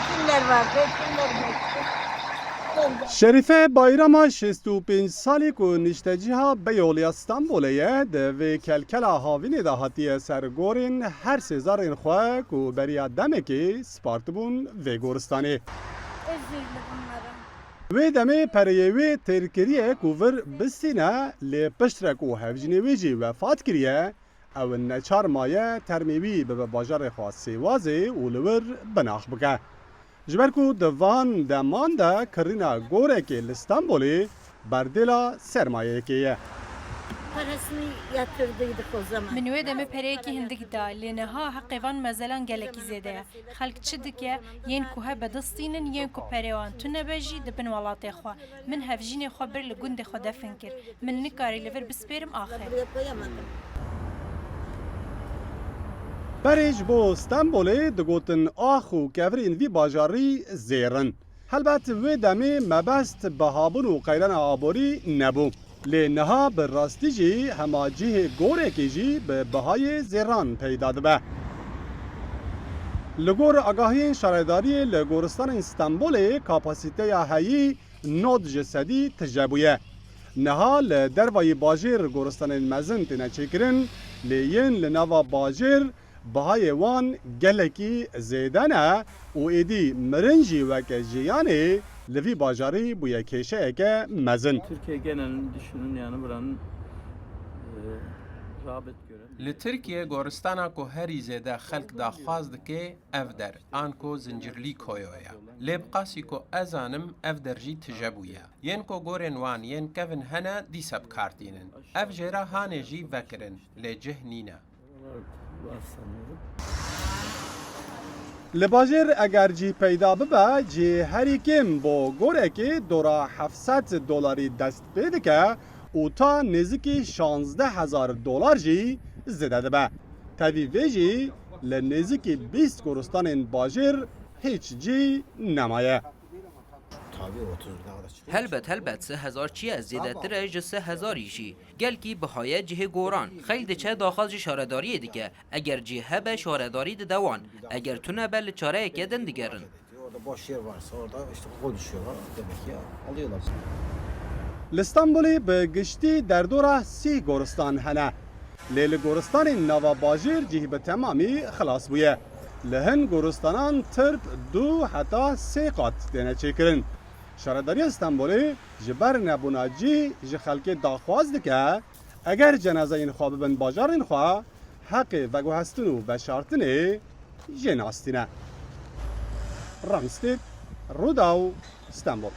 kimler vardı, kimler yoktu. شریفه بایرما 65 سالی کو نیشتجیها بیولی استانبولیه ده و کلکلا هاوینی ده هاتیه سرگورین هر سزارین خواه کو بریا دمکی سپارتبون و گورستانی. Özürlü bunların. و دمه پریوی ترکریه کو ور بستینه لی پشترک و هفجینی ویجی وفات کریه او نچار مایه ترمیوی به باجار خواه سیوازی و لور بناخ بکه. جبرکو دوان دمان دا کرینا گوره که لستانبولی بردیلا سرمایه که Parasını yatırdıydık o zaman. من وی دمه پریکی هندک دا لنها حقیقان مزلان گلکی زیده خلق چه دکه ین کوه بدستینن ین کو پریوان تو نبجی دبن ولات خوا من هفجین خوا بر لگند خوا دفن کر من نکاری لور بسپیرم آخر Buraya koyamadım. برج بو استانبولی دگوتن آخو کفرین وی باجاری زیرن. هلبت وی دمی مبست بهابون و قیران آبوری نبو. لنها به راستی جی هما جه گوره که جی به بهای زیران پیدا دبه. لگور آگاهی شارداری لگورستان استانبول کاپاسیته یا هایی نود جسدی تجربیه. نها لدروای باجر گورستان المزن تنچکرن لین لنوا باجر بهای وان گلکی زیدنه و ایدی مرنجی وک جیانی لوی باجاری بویا کشه که مزن. Türkiye genelini düşünün yani buranın rağbet gören. Li Tirkiye goristana ku herî zêde xelk daxwaz dike ev der an ku zincirlî koyoya. Lê bi qasî ku ez zanim ev der jî tijebûye. Yên ku gorên wan yên kevin hene dîse bikartînin. Ev jêra hanê jî vekirin lê cih nîne. Var sanıyorum. لباجر اگر جی پیدا ببه جی هری کم با گوره که دورا 700 دلاری دست پیدا که او تا نزدیکی 16,000 دلار جی زده به تاوی وی جی لنزدیکی 20 گورستان باجر هیچ جی نمایه. هلبت 3000 چیه زیادتر از 3000 ایشی گل کی بهای جه گوران خیلی چه داخل شارداری دیگه اگر جه به شارداری دوان اگر تو نبل چاره کدن دیگرن Orada boş yer varsa orada işte konuşuyorlar demek ki alıyorlar. لستانبولی به گشتی در دورا 30 گورستان هنه. لیل گورستان نوا باجر جه به تمامی خلاص بویه. لهن گورستانان ترب 2 حتی 3 قات دینه چکرن. شارداری استانبولی جبر نبوناجی جه خلک داخواز دکه اگر جنازه این خواه ببن باجار این خواه حق و گوهستنو و شارتنه جناستینه. رامستید روداو استانبول.